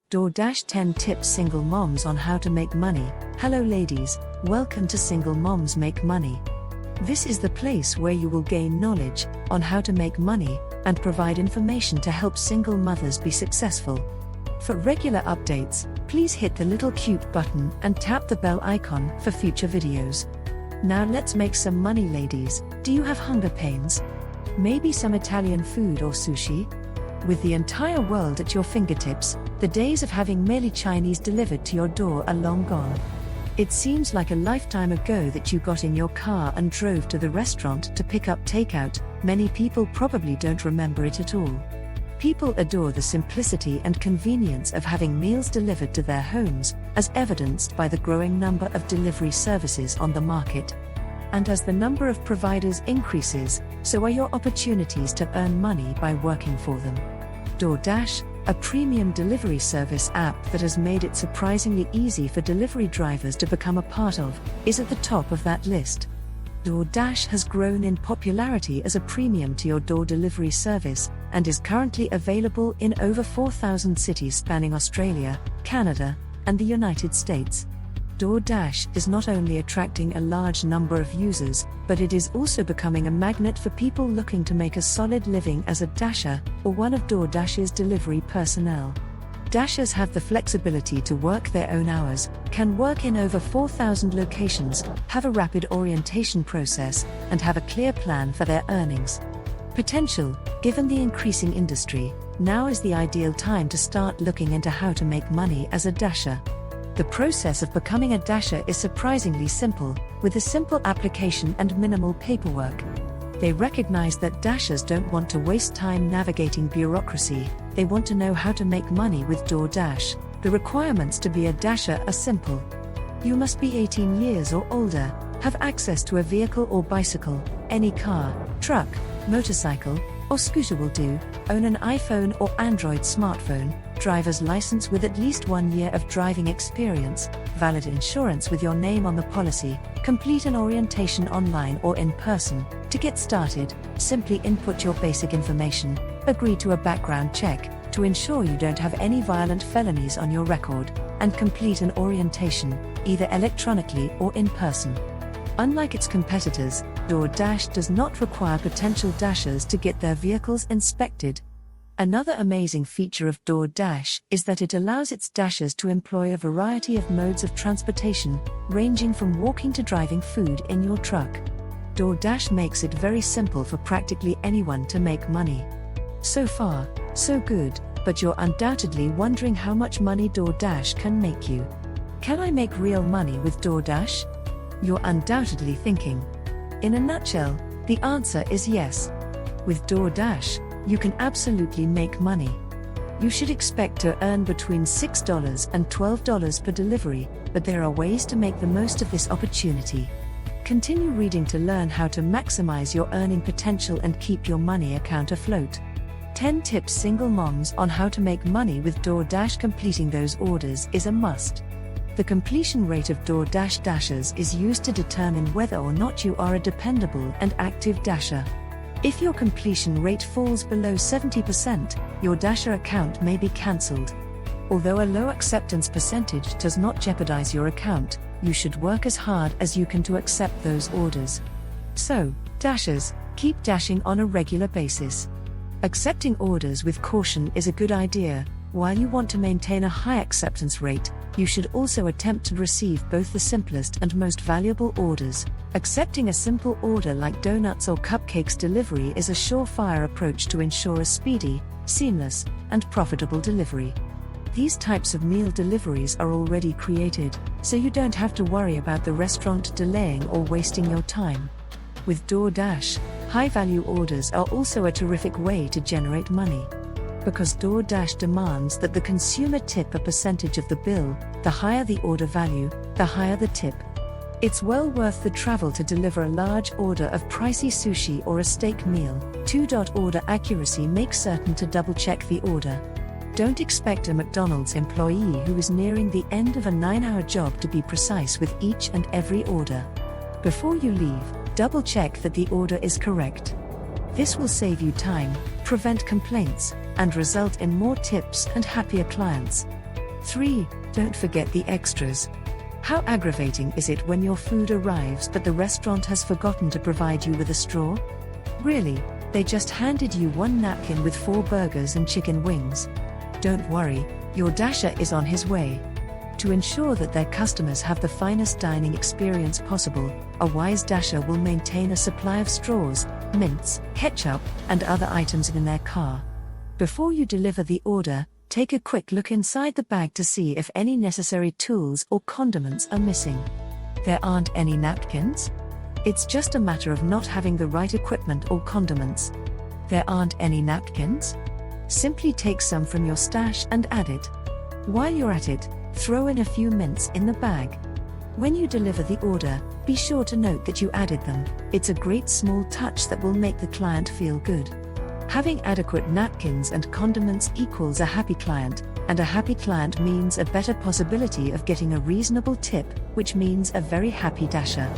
DoorDash 10 Tips Single Moms on How to Make Money. Hello ladies, welcome to Single Moms Make Money. This is the place where you will gain knowledge on how to make money and provide information to help single mothers be successful. For regular updates, please hit the little cute button and tap the bell icon for future videos. Now let's make some money ladies. Do you have hunger pains? Maybe some Italian food or sushi? With the entire world at your fingertips, the days of having merely Chinese delivered to your door are long gone. It seems like a lifetime ago that you got in your car and drove to the restaurant to pick up takeout. Many people probably don't remember it at all. People adore the simplicity and convenience of having meals delivered to their homes, as evidenced by the growing number of delivery services on the market. And as the number of providers increases, so are your opportunities to earn money by working for them. DoorDash, a premium delivery service app that has made it surprisingly easy for delivery drivers to become a part of, is at the top of that list. DoorDash has grown in popularity as a premium to your door delivery service, and is currently available in over 4,000 cities spanning Australia, Canada, and the United States. DoorDash is not only attracting a large number of users, but it is also becoming a magnet for people looking to make a solid living as a Dasher, or one of DoorDash's delivery personnel. Dashers have the flexibility to work their own hours, can work in over 4,000 locations, have a rapid orientation process, and have a clear plan for their earnings potential. Given the increasing industry, now is the ideal time to start looking into how to make money as a Dasher. The process of becoming a Dasher is surprisingly simple, with a simple application and minimal paperwork. They recognize that Dashers don't want to waste time navigating bureaucracy, they want to know how to make money with DoorDash. The requirements to be a Dasher are simple. You must be 18 years or older, have access to a vehicle or bicycle, any car, truck, motorcycle, or scooter will do, own an iPhone or Android smartphone, driver's license with at least 1 year of driving experience, valid insurance with your name on the policy, complete an orientation online or in person. To get started, simply input your basic information, agree to a background check to ensure you don't have any violent felonies on your record, and complete an orientation, either electronically or in person. Unlike its competitors, DoorDash does not require potential Dashers to get their vehicles inspected. Another amazing feature of DoorDash is that it allows its Dashers to employ a variety of modes of transportation, ranging from walking to driving food in your truck. DoorDash makes it very simple for practically anyone to make money. So far, so good, but you're undoubtedly wondering how much money DoorDash can make you. Can I make real money with DoorDash? You're undoubtedly thinking. In a nutshell, the answer is yes. With DoorDash, you can absolutely make money. You should expect to earn between $6 and $12 per delivery, but there are ways to make the most of this opportunity. Continue reading to learn how to maximize your earning potential and keep your money account afloat. 10 Tips Single Moms on How to Make Money with DoorDash. Completing those orders is a must. The completion rate of DoorDash Dashers is used to determine whether or not you are a dependable and active Dasher. If your completion rate falls below 70%, your Dasher account may be cancelled. Although a low acceptance percentage does not jeopardize your account, you should work as hard as you can to accept those orders. So, Dashers, keep dashing on a regular basis. Accepting orders with caution is a good idea. While you want to maintain a high acceptance rate, you should also attempt to receive both the simplest and most valuable orders. Accepting a simple order like donuts or cupcakes delivery is a surefire approach to ensure a speedy, seamless, and profitable delivery. These types of meal deliveries are already created, so you don't have to worry about the restaurant delaying or wasting your time. With DoorDash, high-value orders are also a terrific way to generate money. Because DoorDash demands that the consumer tip a percentage of the bill, the higher the order value, the higher the tip. It's well worth the travel to deliver a large order of pricey sushi or a steak meal. 2. Order accuracy. Make certain to double-check the order. Don't expect a McDonald's employee who is nearing the end of a 9-hour job to be precise with each and every order. Before you leave, double-check that the order is correct. This will save you time, prevent complaints, and result in more tips and happier clients. 3. Don't forget the extras. How aggravating is it when your food arrives but the restaurant has forgotten to provide you with a straw? Really, they just handed you one napkin with 4 burgers and chicken wings. Don't worry, your dasher is on his way. To ensure that their customers have the finest dining experience possible, a wise dasher will maintain a supply of straws, mints, ketchup, and other items in their car. Before you deliver the order, take a quick look inside the bag to see if any necessary tools or condiments are missing. There aren't any napkins? It's just a matter of not having the right equipment or condiments. There aren't any napkins? Simply take some from your stash and add it. While you're at it, throw in a few mints in the bag. When you deliver the order, be sure to note that you added them. It's a great small touch that will make the client feel good. Having adequate napkins and condiments equals a happy client, and a happy client means a better possibility of getting a reasonable tip, which means a very happy dasher.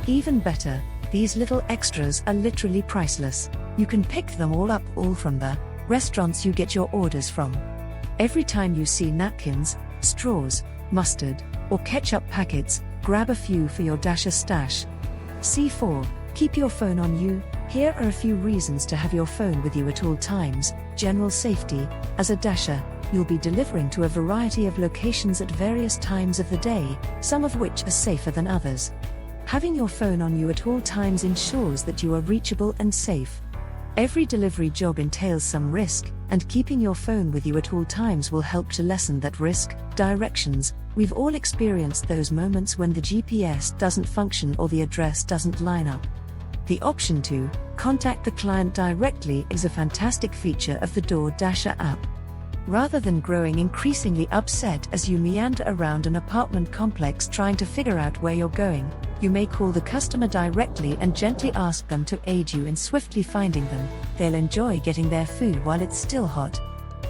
Even better, these little extras are literally priceless. You can pick them all up from the restaurants you get your orders from. Every time you see napkins, straws, mustard, or ketchup packets, grab a few for your dasher stash. C4. Keep your phone on you. Here are a few reasons to have your phone with you at all times. General safety. As a dasher, you'll be delivering to a variety of locations at various times of the day, some of which are safer than others. Having your phone on you at all times ensures that you are reachable and safe. Every delivery job entails some risk, and keeping your phone with you at all times will help to lessen that risk. Directions. We've all experienced those moments when the GPS doesn't function or the address doesn't line up. The option to contact the client directly is a fantastic feature of the DoorDasher app. Rather than growing increasingly upset as you meander around an apartment complex trying to figure out where you're going, you may call the customer directly and gently ask them to aid you in swiftly finding them. They'll enjoy getting their food while it's still hot.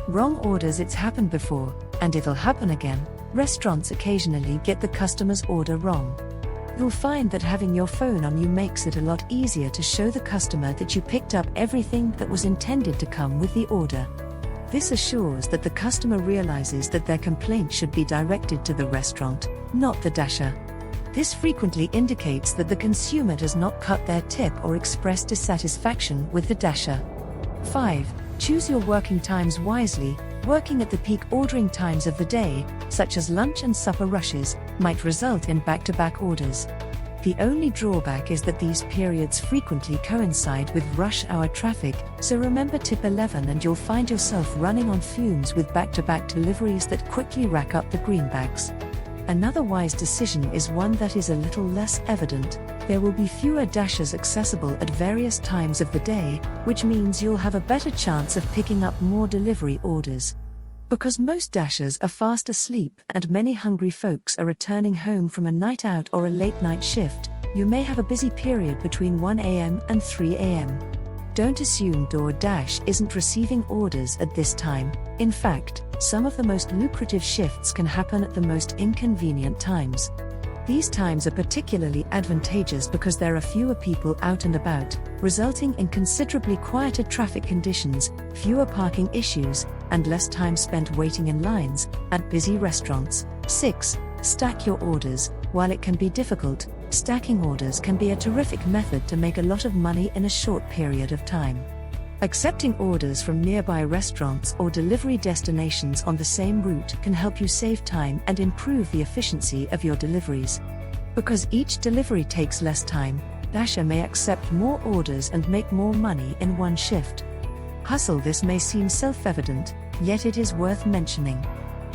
Wrong orders. It's happened before, and it'll happen again. Restaurants occasionally get the customer's order wrong. You'll find that having your phone on you makes it a lot easier to show the customer that you picked up everything that was intended to come with the order. This assures that the customer realizes that their complaint should be directed to the restaurant, not the dasher. This frequently indicates that the consumer does not cut their tip or express dissatisfaction with the dasher. 5. Choose your working times wisely. Working at the peak ordering times of the day, such as lunch and supper rushes, might result in back-to-back orders. The only drawback is that these periods frequently coincide with rush hour traffic, so remember tip 11 and you'll find yourself running on fumes with back-to-back deliveries that quickly rack up the greenbacks. Another wise decision is one that is a little less evident. There will be fewer dashers accessible at various times of the day, which means you'll have a better chance of picking up more delivery orders. Because most dashers are fast asleep and many hungry folks are returning home from a night out or a late night shift, you may have a busy period between 1 a.m. and 3 a.m. Don't assume DoorDash isn't receiving orders at this time. In fact, some of the most lucrative shifts can happen at the most inconvenient times. These times are particularly advantageous because there are fewer people out and about, resulting in considerably quieter traffic conditions, fewer parking issues, and less time spent waiting in lines at busy restaurants. 6. Stack your orders. While it can be difficult, stacking orders can be a terrific method to make a lot of money in a short period of time. Accepting orders from nearby restaurants or delivery destinations on the same route can help you save time and improve the efficiency of your deliveries. Because each delivery takes less time, Dasher may accept more orders and make more money in one shift. Hustle. This may seem self-evident, yet it is worth mentioning.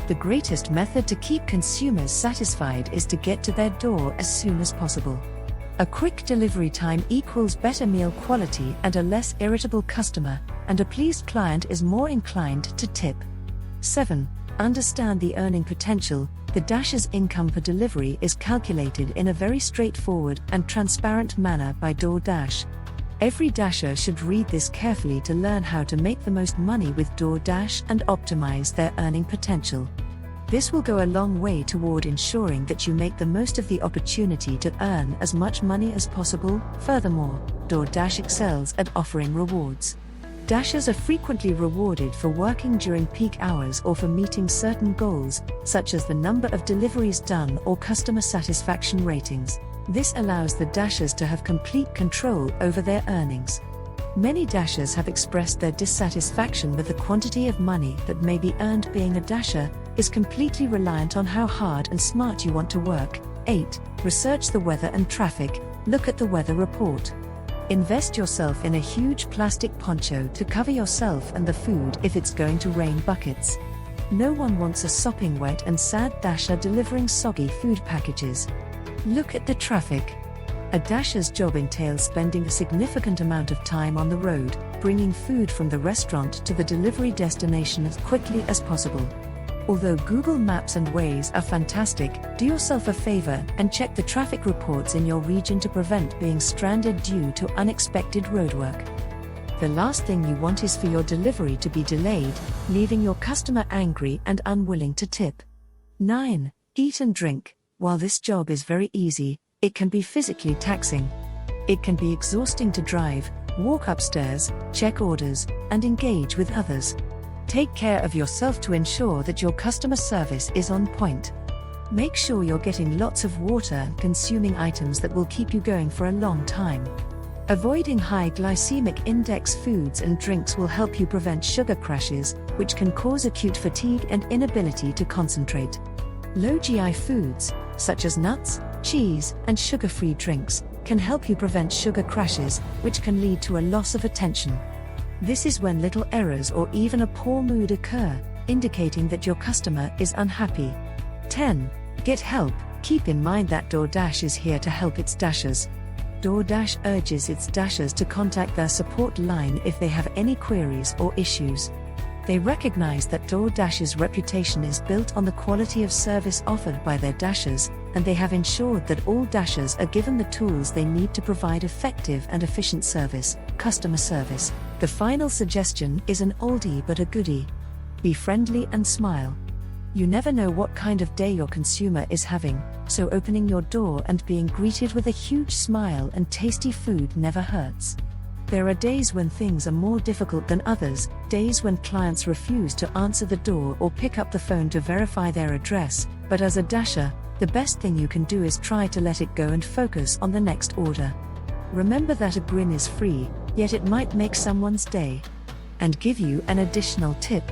The greatest method to keep consumers satisfied is to get to their door as soon as possible. A quick delivery time equals better meal quality and a less irritable customer, and a pleased client is more inclined to tip. 7. Understand the earning potential. The Dasher's income per delivery is calculated in a very straightforward and transparent manner by DoorDash. Every Dasher should read this carefully to learn how to make the most money with DoorDash and optimize their earning potential. This will go a long way toward ensuring that you make the most of the opportunity to earn as much money as possible. Furthermore, DoorDash excels at offering rewards. Dashers are frequently rewarded for working during peak hours or for meeting certain goals, such as the number of deliveries done or customer satisfaction ratings. This allows the Dashers to have complete control over their earnings. Many Dashers have expressed their dissatisfaction with the quantity of money that may be earned. Being a Dasher is completely reliant on how hard and smart you want to work. 8. Research the weather and traffic. Look at the weather report. Invest yourself in a huge plastic poncho to cover yourself and the food if it's going to rain buckets. No one wants a sopping wet and sad Dasher delivering soggy food packages. Look at the traffic. A Dasher's job entails spending a significant amount of time on the road, bringing food from the restaurant to the delivery destination as quickly as possible. Although Google Maps and Waze are fantastic, do yourself a favor and check the traffic reports in your region to prevent being stranded due to unexpected roadwork. The last thing you want is for your delivery to be delayed, leaving your customer angry and unwilling to tip. 9. Eat and drink. While this job is very easy, it can be physically taxing. It can be exhausting to drive, walk upstairs, check orders, and engage with others. Take care of yourself to ensure that your customer service is on point. Make sure you're getting lots of water and consuming items that will keep you going for a long time. Avoiding high glycemic index foods and drinks will help you prevent sugar crashes, which can cause acute fatigue and inability to concentrate. Low GI foods, such as nuts, cheese, and sugar-free drinks, can help you prevent sugar crashes, which can lead to a loss of attention. This is when little errors or even a poor mood occur, indicating that your customer is unhappy. 10. Get help. Keep in mind that DoorDash is here to help its Dashers. DoorDash urges its Dashers to contact their support line if they have any queries or issues. They recognize that DoorDash's reputation is built on the quality of service offered by their Dashers, and they have ensured that all Dashers are given the tools they need to provide effective and efficient customer service. The final suggestion is an oldie but a goodie. Be friendly and smile. You never know what kind of day your consumer is having, so opening your door and being greeted with a huge smile and tasty food never hurts. There are days when things are more difficult than others, days when clients refuse to answer the door or pick up the phone to verify their address, but as a Dasher, the best thing you can do is try to let it go and focus on the next order. Remember that a grin is free, yet it might make someone's day. And give you an additional tip.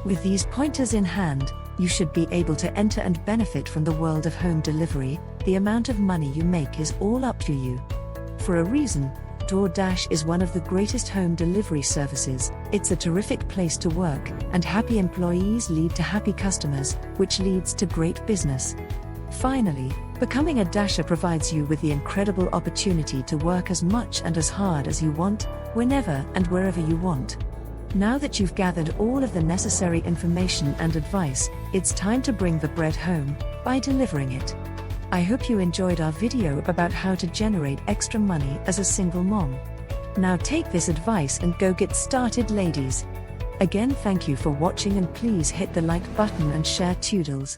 With these pointers in hand, you should be able to enter and benefit from the world of home delivery. The amount of money you make is all up to you. For a reason, DoorDash is one of the greatest home delivery services. It's a terrific place to work, and happy employees lead to happy customers, which leads to great business. Finally, becoming a Dasher provides you with the incredible opportunity to work as much and as hard as you want, whenever and wherever you want. Now that you've gathered all of the necessary information and advice, it's time to bring the bread home by delivering it. I hope you enjoyed our video about how to generate extra money as a single mom. Now take this advice and go get started, ladies. Again, thank you for watching, and please hit the like button and share. Toodles.